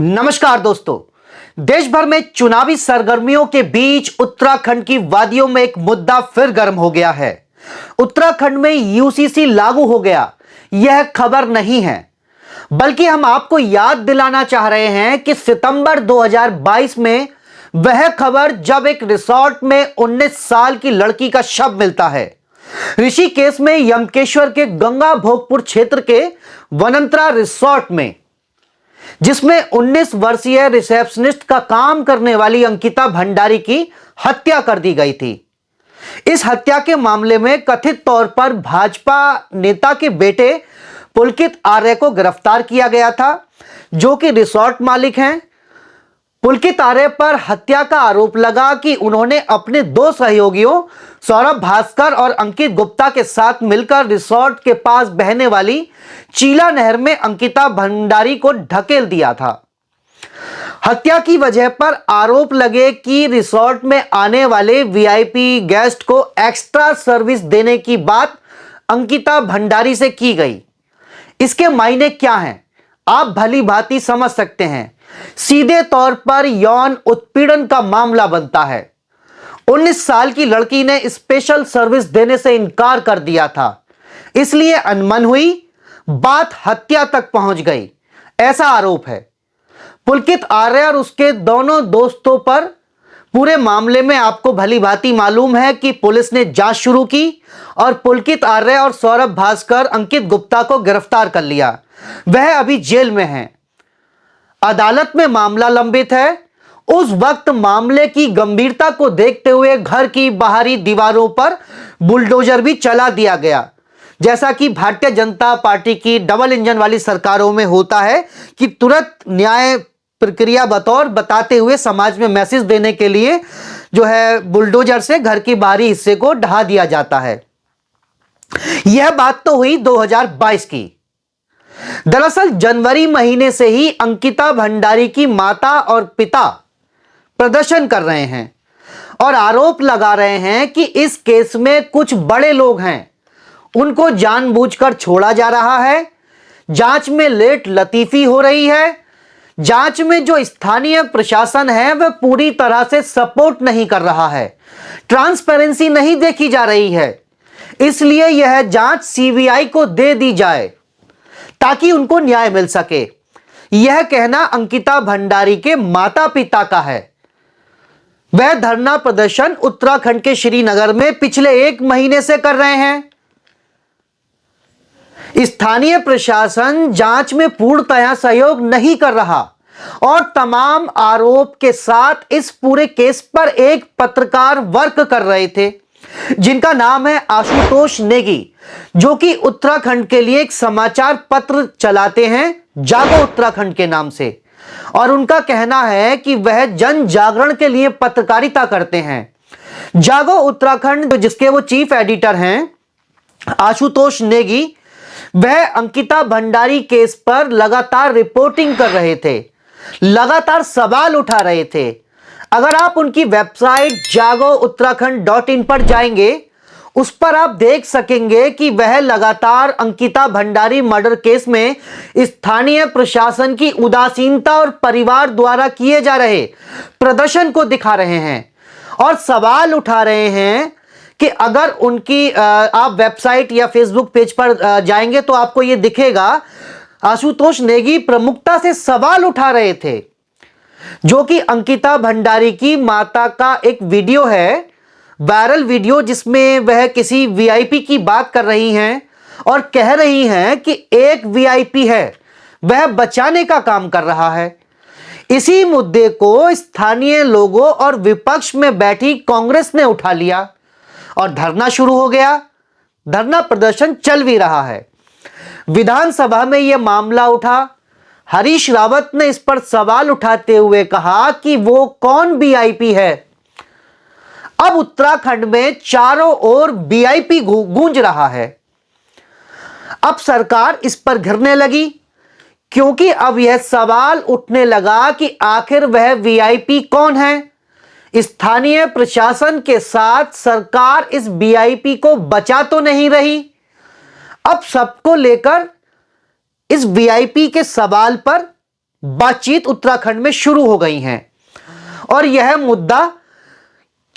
नमस्कार दोस्तों। देश भर में चुनावी सरगर्मियों के बीच उत्तराखंड की वादियों में एक मुद्दा फिर गर्म हो गया है। उत्तराखंड में यूसीसी लागू हो गया, यह खबर नहीं है, बल्कि हम आपको याद दिलाना चाह रहे हैं कि सितंबर 2022 में वह खबर जब एक रिसोर्ट में 19 साल की लड़की का शव मिलता है। ऋषिकेश में यमकेश्वर के गंगा भोगपुर क्षेत्र के वनंतरा रिसोर्ट में, जिसमें 19 वर्षीय रिसेप्शनिस्ट का काम करने वाली अंकिता भंडारी की हत्या कर दी गई थी। इस हत्या के मामले में कथित तौर पर भाजपा नेता के बेटे पुलकित आर्य को गिरफ्तार किया गया था, जो कि रिसोर्ट मालिक हैं। पुलकित आर्य पर हत्या का आरोप लगा कि उन्होंने अपने दो सहयोगियों सौरभ भास्कर और अंकित गुप्ता के साथ मिलकर रिसोर्ट के पास बहने वाली चीला नहर में अंकिता भंडारी को ढकेल दिया था। हत्या की वजह पर आरोप लगे कि रिसोर्ट में आने वाले वीआईपी गेस्ट को एक्स्ट्रा सर्विस देने की बात अंकिता भंडारी से की गई। इसके मायने क्या हैं, आप भली भांति समझ सकते हैं। सीधे तौर पर यौन उत्पीड़न का मामला बनता है। 19 साल की लड़की ने स्पेशल सर्विस देने से इनकार कर दिया था, इसलिए अनबन हुई, बात हत्या तक पहुंच गई, ऐसा आरोप है। पुलकित आर्य और उसके दोनों दोस्तों पर पूरे मामले में आपको भली भांति मालूम है कि पुलिस ने जांच शुरू की और पुलकित आर्य और सौरभ भास्कर अंकित गुप्ता को गिरफ्तार कर लिया। वह अभी जेल में हैं। अदालत में मामला लंबित है। उस वक्त मामले की गंभीरता को देखते हुए घर की बाहरी दीवारों पर बुलडोजर भी चला दिया गया, जैसा कि भारतीय जनता पार्टी की डबल इंजन वाली सरकारों में होता है कि तुरंत न्याय प्रक्रिया बतौर बताते हुए समाज में मैसेज देने के लिए जो है बुलडोजर से घर की बाहरी हिस्से को ढहा दिया जाता है। यह बात तो हुई 2022 की। दरअसल जनवरी महीने से ही अंकिता भंडारी की माता और पिता प्रदर्शन कर रहे हैं और आरोप लगा रहे हैं कि इस केस में कुछ बड़े लोग हैं, उनको जानबूझकर छोड़ा जा रहा है। जांच में लेट लतीफी हो रही है। जांच में जो स्थानीय प्रशासन है वह पूरी तरह से सपोर्ट नहीं कर रहा है। ट्रांसपेरेंसी नहीं देखी जा रही है। इसलिए यह जांच सीबीआई को दे दी जाए ताकि उनको न्याय मिल सके। यह कहना अंकिता भंडारी के माता पिता का है। वह धरना प्रदर्शन उत्तराखंड के श्रीनगर में पिछले 1 महीने से कर रहे हैं। स्थानीय प्रशासन जांच में पूर्णतया सहयोग नहीं कर रहा और तमाम आरोप के साथ इस पूरे केस पर एक पत्रकार वर्क कर रहे थे, जिनका नाम है आशुतोष नेगी, जो कि उत्तराखंड के लिए एक समाचार पत्र चलाते हैं जागो उत्तराखंड के नाम से। और उनका कहना है कि वह जन जागरण के लिए पत्रकारिता करते हैं। जागो उत्तराखंड, जिसके वो चीफ एडिटर हैं आशुतोष नेगी, वह अंकिता भंडारी केस पर लगातार रिपोर्टिंग कर रहे थे, लगातार सवाल उठा रहे थे। अगर आप उनकी वेबसाइट jagoUttarakhand.in पर जाएंगे, उस पर आप देख सकेंगे कि वह लगातार अंकिता भंडारी मर्डर केस में स्थानीय प्रशासन की उदासीनता और परिवार द्वारा किए जा रहे प्रदर्शन को दिखा रहे हैं और सवाल उठा रहे हैं कि अगर उनकी आप वेबसाइट या फेसबुक पेज पर जाएंगे तो आपको यह दिखेगा। आशुतोष नेगी प्रमुखता से सवाल उठा रहे थे, जो कि अंकिता भंडारी की माता का एक वीडियो है, वायरल वीडियो, जिसमें वह किसी वीआईपी की बात कर रही हैं और कह रही हैं कि एक वीआईपी है, वह बचाने का काम कर रहा है। इसी मुद्दे को स्थानीय लोगों और विपक्ष में बैठी कांग्रेस ने उठा लिया और धरना शुरू हो गया। धरना प्रदर्शन चल भी रहा है। विधानसभा में यह मामला उठा। हरीश रावत ने इस पर सवाल उठाते हुए कहा कि वो कौन वीआईपी है। अब उत्तराखंड में चारों ओर वीआईपी गूंज रहा है। अब सरकार इस पर घिरने लगी, क्योंकि अब यह सवाल उठने लगा कि आखिर वह वीआईपी कौन है। स्थानीय प्रशासन के साथ सरकार इस वीआईपी को बचा तो नहीं रही। अब सबको लेकर इस वीआईपी के सवाल पर बातचीत उत्तराखंड में शुरू हो गई हैं। और यह मुद्दा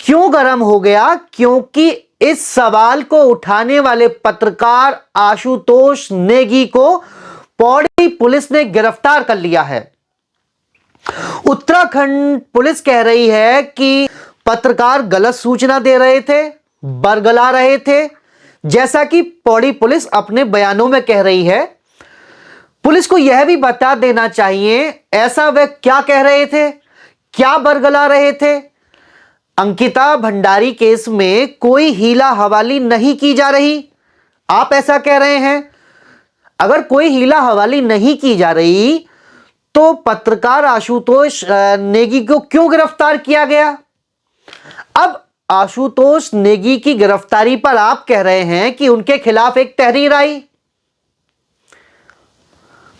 क्यों गर्म हो गया? क्योंकि इस सवाल को उठाने वाले पत्रकार आशुतोष नेगी को पौड़ी पुलिस ने गिरफ्तार कर लिया है। उत्तराखंड पुलिस कह रही है कि पत्रकार गलत सूचना दे रहे थे, बरगला रहे थे, जैसा कि पौड़ी पुलिस अपने बयानों में कह रही है। पुलिस को यह भी बता देना चाहिए ऐसा वे क्या कह रहे थे, क्या बरगला रहे थे। अंकिता भंडारी केस में कोई हीला हवाली नहीं की जा रही, आप ऐसा कह रहे हैं। अगर कोई हीला हवाली नहीं की जा रही तो पत्रकार आशुतोष नेगी को क्यों गिरफ्तार किया गया? अब आशुतोष नेगी की गिरफ्तारी पर आप कह रहे हैं कि उनके खिलाफ एक तहरीर आई।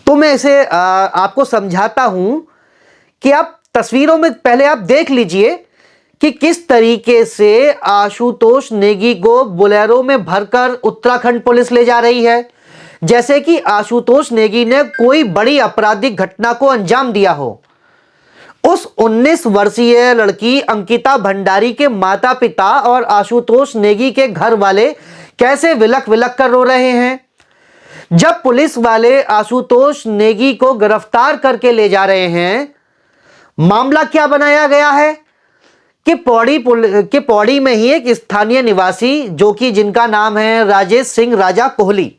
तो मैं इसे आपको समझाता हूं कि आप तस्वीरों में पहले आप देख लीजिए कि किस तरीके से आशुतोष नेगी को बोलेरो में भरकर उत्तराखंड पुलिस ले जा रही है, जैसे कि आशुतोष नेगी ने कोई बड़ी आपराधिक घटना को अंजाम दिया हो। उस 19 वर्षीय लड़की अंकिता भंडारी के माता पिता और आशुतोष नेगी के घर वाले कैसे विलख विलख कर रो रहे हैं। जब पुलिस वाले आशुतोष नेगी को गिरफ्तार करके ले जा रहे हैं, मामला क्या बनाया गया है कि पौड़ी में ही एक स्थानीय निवासी जो कि जिनका नाम है राजेश सिंह राजा कोहली,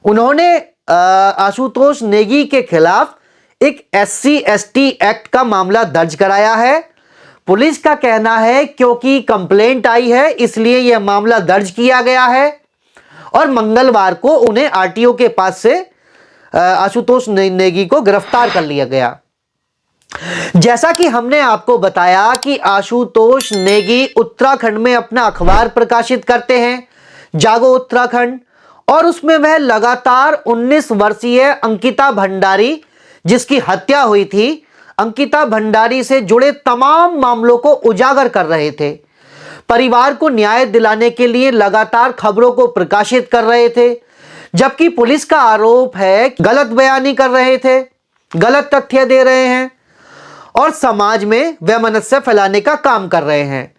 उन्होंने आशुतोष नेगी के खिलाफ एक SC/ST एक्ट का मामला दर्ज कराया है। पुलिस का कहना है क्योंकि कंप्लेंट आई है इसलिए यह मामला दर्ज किया गया है और मंगलवार को उन्हें RTO के पास से आशुतोष नेगी को गिरफ्तार कर लिया गया। जैसा कि हमने आपको बताया कि आशुतोष नेगी उत्तराखंड में अपना अखबार प्रकाशित करते हैं, जागो उत्तराखंड, और उसमें वह लगातार 19 वर्षीय अंकिता भंडारी, जिसकी हत्या हुई थी, अंकिता भंडारी से जुड़े तमाम मामलों को उजागर कर रहे थे। परिवार को न्याय दिलाने के लिए लगातार खबरों को प्रकाशित कर रहे थे, जबकि पुलिस का आरोप है गलत बयानी कर रहे थे, गलत तथ्य दे रहे हैं और समाज में वैमनस्य फैलाने का काम कर रहे हैं।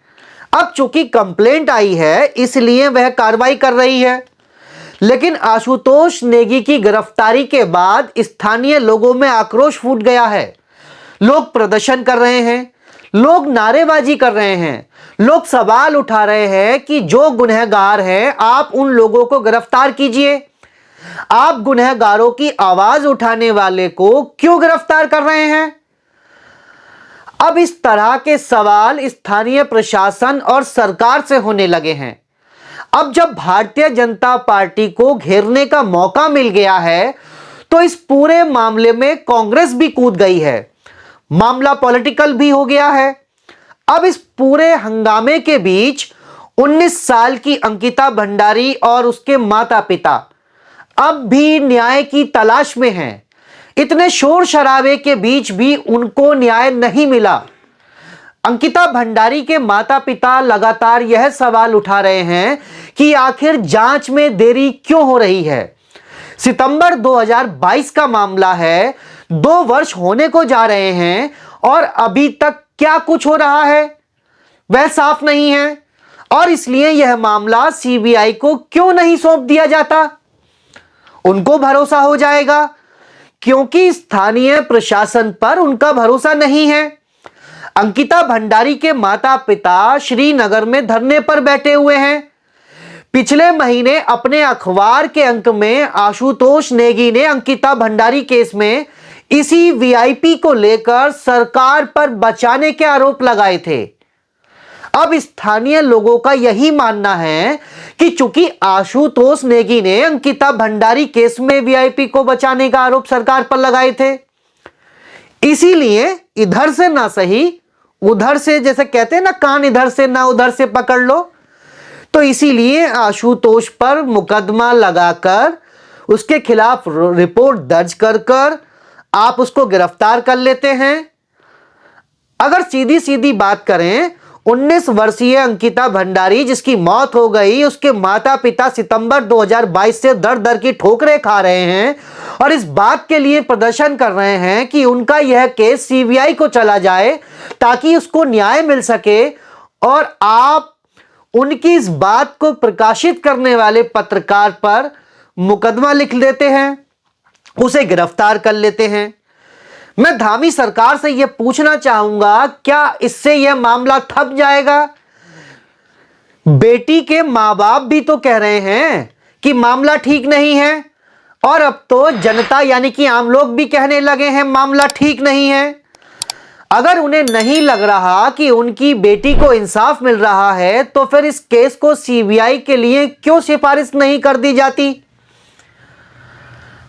अब चूंकि कंप्लेंट आई है इसलिए वह कार्रवाई कर रही है, लेकिन आशुतोष नेगी की गिरफ्तारी के बाद स्थानीय लोगों में आक्रोश फूट गया है। लोग प्रदर्शन कर रहे हैं, लोग नारेबाजी कर रहे हैं, लोग सवाल उठा रहे हैं कि जो गुनहगार हैं आप उन लोगों को गिरफ्तार कीजिए। आप गुनहगारों की आवाज उठाने वाले को क्यों गिरफ्तार कर रहे हैं? अब इस तरह के सवाल स्थानीय प्रशासन और सरकार से होने लगे हैं। अब जब भारतीय जनता पार्टी को घेरने का मौका मिल गया है तो इस पूरे मामले में कांग्रेस भी कूद गई है, मामला पॉलिटिकल भी हो गया है। अब इस पूरे हंगामे के बीच 19 साल की अंकिता भंडारी और उसके माता पिता अब भी न्याय की तलाश में हैं। इतने शोर शराबे के बीच भी उनको न्याय नहीं मिला। अंकिता भंडारी के माता पिता लगातार यह सवाल उठा रहे हैं कि आखिर जांच में देरी क्यों हो रही है। सितंबर 2022 का मामला है, 2 वर्ष होने को जा रहे हैं और अभी तक क्या कुछ हो रहा है वह साफ नहीं है, और इसलिए यह मामला CBI को क्यों नहीं सौंप दिया जाता। उनको भरोसा हो जाएगा क्योंकि स्थानीय प्रशासन पर उनका भरोसा नहीं है। अंकिता भंडारी के माता पिता श्रीनगर में धरने पर बैठे हुए हैं। पिछले महीने अपने अखबार के अंक में आशुतोष नेगी ने अंकिता भंडारी केस में इसी VIP को लेकर सरकार पर बचाने के आरोप लगाए थे। अब स्थानीय लोगों का यही मानना है कि चूंकि आशुतोष नेगी ने अंकिता भंडारी केस में VIP को बचाने का आरोप सरकार पर लगाए थे, इसीलिए इधर से ना सही उधर से, जैसे कहते हैं ना, कान इधर से ना उधर से पकड़ लो, तो इसीलिए आशुतोष पर मुकदमा लगाकर उसके खिलाफ रिपोर्ट दर्ज कर आप उसको गिरफ्तार कर लेते हैं। अगर सीधी सीधी बात करें, 19 वर्षीय अंकिता भंडारी जिसकी मौत हो गई, उसके माता पिता सितंबर 2022 से दर दर की ठोकरें खा रहे हैं और इस बात के लिए प्रदर्शन कर रहे हैं कि उनका यह केस सीबीआई को चला जाए ताकि उसको न्याय मिल सके। और आप उनकी इस बात को प्रकाशित करने वाले पत्रकार पर मुकदमा लिख लेते हैं, उसे गिरफ्तार कर लेते हैं। मैं धामी सरकार से यह पूछना चाहूंगा, क्या इससे यह मामला थम जाएगा? बेटी के मां बाप भी तो कह रहे हैं कि मामला ठीक नहीं है और अब तो जनता यानी कि आम लोग भी कहने लगे हैं मामला ठीक नहीं है। अगर उन्हें नहीं लग रहा कि उनकी बेटी को इंसाफ मिल रहा है तो फिर इस केस को सीबीआई के लिए क्यों सिफारिश नहीं कर दी जाती?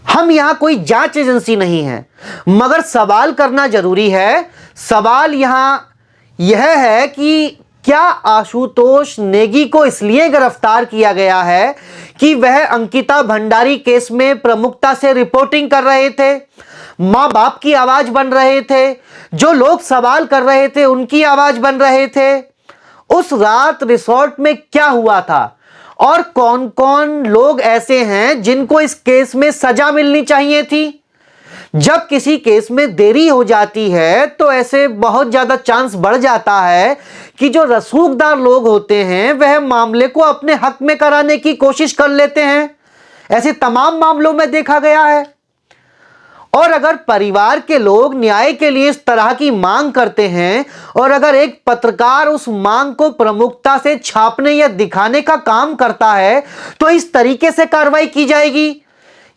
हम यहां कोई जांच एजेंसी नहीं है, मगर सवाल करना जरूरी है। सवाल यहां यह है कि क्या आशुतोष नेगी को इसलिए गिरफ्तार किया गया है कि वह अंकिता भंडारी केस में प्रमुखता से रिपोर्टिंग कर रहे थे, मां बाप की आवाज बन रहे थे, जो लोग सवाल कर रहे थे उनकी आवाज बन रहे थे। उस रात रिसोर्ट में क्या हुआ था और कौन कौन लोग ऐसे हैं जिनको इस केस में सजा मिलनी चाहिए थी? जब किसी केस में देरी हो जाती है तो ऐसे बहुत ज्यादा चांस बढ़ जाता है कि जो रसूखदार लोग होते हैं वह मामले को अपने हक में कराने की कोशिश कर लेते हैं। ऐसे तमाम मामलों में देखा गया है। और अगर परिवार के लोग न्याय के लिए इस तरह की मांग करते हैं और अगर एक पत्रकार उस मांग को प्रमुखता से छापने या दिखाने का काम करता है तो इस तरीके से कार्रवाई की जाएगी?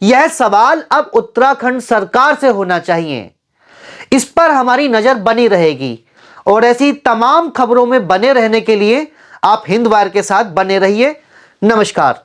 यह सवाल अब उत्तराखंड सरकार से होना चाहिए। इस पर हमारी नजर बनी रहेगी और ऐसी तमाम खबरों में बने रहने के लिए आप हिंद वार के साथ बने रहिए। नमस्कार।